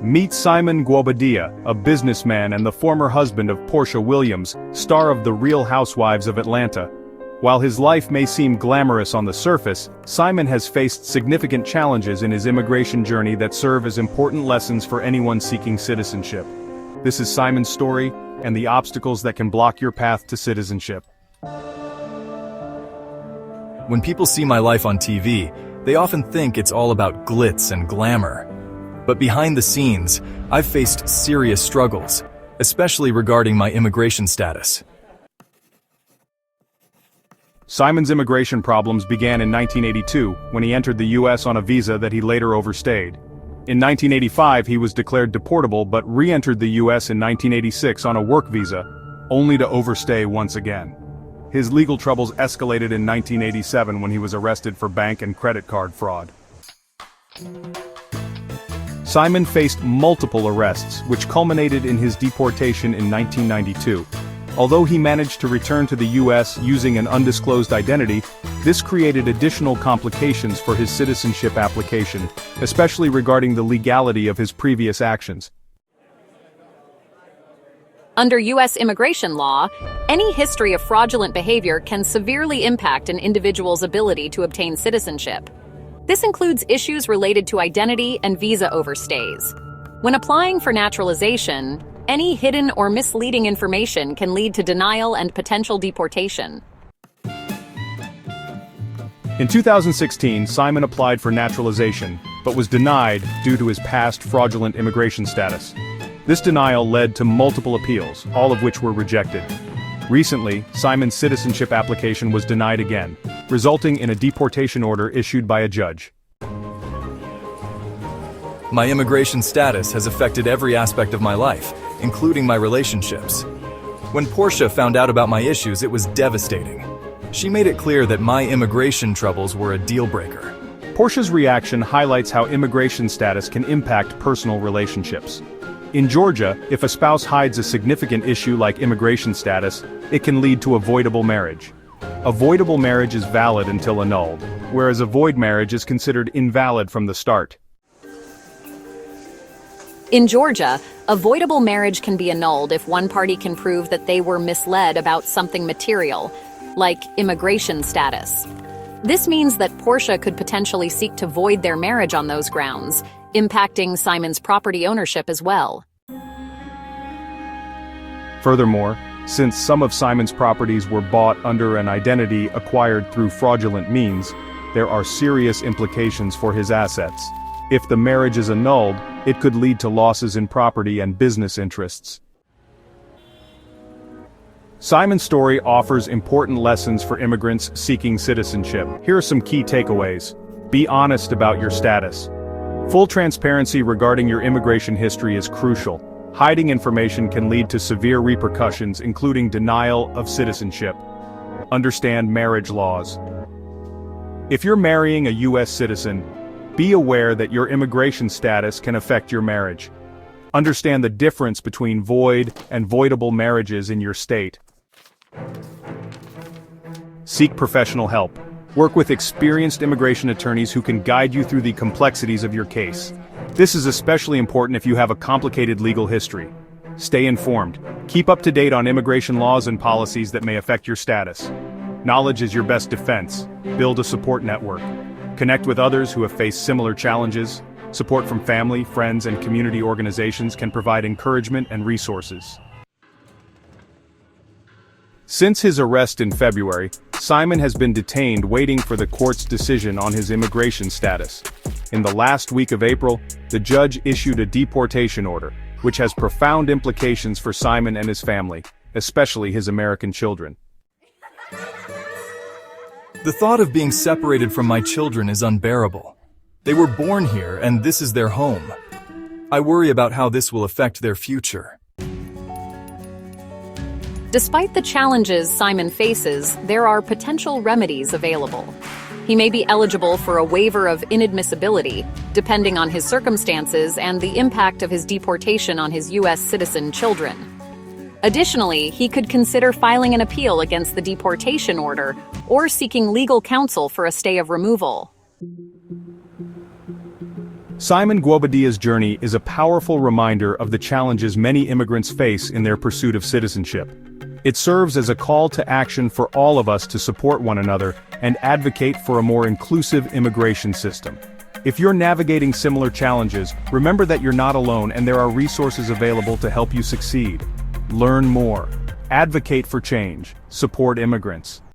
Meet Simon Guobadia, a businessman and the former husband of Porsha Williams, star of the Real Housewives of Atlanta. While his life may seem glamorous on the surface, Simon has faced significant challenges in his immigration journey that serve as important lessons for anyone seeking citizenship. This is Simon's story, and the obstacles that can block your path to citizenship. When people see my life on TV, they often think it's all about glitz and glamour. But behind the scenes, I've faced serious struggles, especially regarding my immigration status. Simon's immigration problems began in 1982, when he entered the U.S. on a visa that he later overstayed. In 1985, he was declared deportable but re-entered the U.S. in 1986 on a work visa, only to overstay once again. His legal troubles escalated in 1987 when he was arrested for bank and credit card fraud. Simon faced multiple arrests, which culminated in his deportation in 1992. Although he managed to return to the U.S. using an undisclosed identity, this created additional complications for his citizenship application, especially regarding the legality of his previous actions. Under U.S. immigration law, any history of fraudulent behavior can severely impact an individual's ability to obtain citizenship. This includes issues related to identity and visa overstays. When applying for naturalization, any hidden or misleading information can lead to denial and potential deportation. In 2016, Simon applied for naturalization, but was denied due to his past fraudulent immigration status. This denial led to multiple appeals, all of which were rejected. Recently, Simon's citizenship application was denied again, resulting in a deportation order issued by a judge. My immigration status has affected every aspect of my life, including my relationships. When Porsha found out about my issues, it was devastating. She made it clear that my immigration troubles were a deal breaker. Porsha's reaction highlights how immigration status can impact personal relationships. In Georgia, if a spouse hides a significant issue like immigration status, it can lead to avoidable marriage. Avoidable marriage is valid until annulled, whereas a void marriage is considered invalid from the start. In Georgia, avoidable marriage can be annulled if one party can prove that they were misled about something material, like immigration status. This means that Porsha could potentially seek to void their marriage on those grounds, impacting Simon's property ownership as well. Furthermore, since some of Simon's properties were bought under an identity acquired through fraudulent means, there are serious implications for his assets. If the marriage is annulled, it could lead to losses in property and business interests. Simon's story offers important lessons for immigrants seeking citizenship. Here are some key takeaways. Be honest about your status. Full transparency regarding your immigration history is crucial. Hiding information can lead to severe repercussions, including denial of citizenship. Understand marriage laws. If you're marrying a U.S. citizen, be aware that your immigration status can affect your marriage. Understand the difference between void and voidable marriages in your state. Seek professional help. Work with experienced immigration attorneys who can guide you through the complexities of your case. This is especially important if you have a complicated legal history. Stay informed. Keep up to date on immigration laws and policies that may affect your status. Knowledge is your best defense. Build a support network. Connect with others who have faced similar challenges. Support from family, friends, and community organizations can provide encouragement and resources. Since his arrest in February, Simon has been detained waiting for the court's decision on his immigration status. In the last week of April, the judge issued a deportation order, which has profound implications for Simon and his family, especially his American children. The thought of being separated from my children is unbearable. They were born here, and this is their home. I worry about how this will affect their future. Despite the challenges Simon faces, there are potential remedies available. He may be eligible for a waiver of inadmissibility, depending on his circumstances and the impact of his deportation on his U.S. citizen children. Additionally, he could consider filing an appeal against the deportation order or seeking legal counsel for a stay of removal. Simon Guobadia's journey is a powerful reminder of the challenges many immigrants face in their pursuit of citizenship. It serves as a call to action for all of us to support one another and advocate for a more inclusive immigration system. If you're navigating similar challenges, remember that you're not alone and there are resources available to help you succeed. Learn more. Advocate for change. Support immigrants.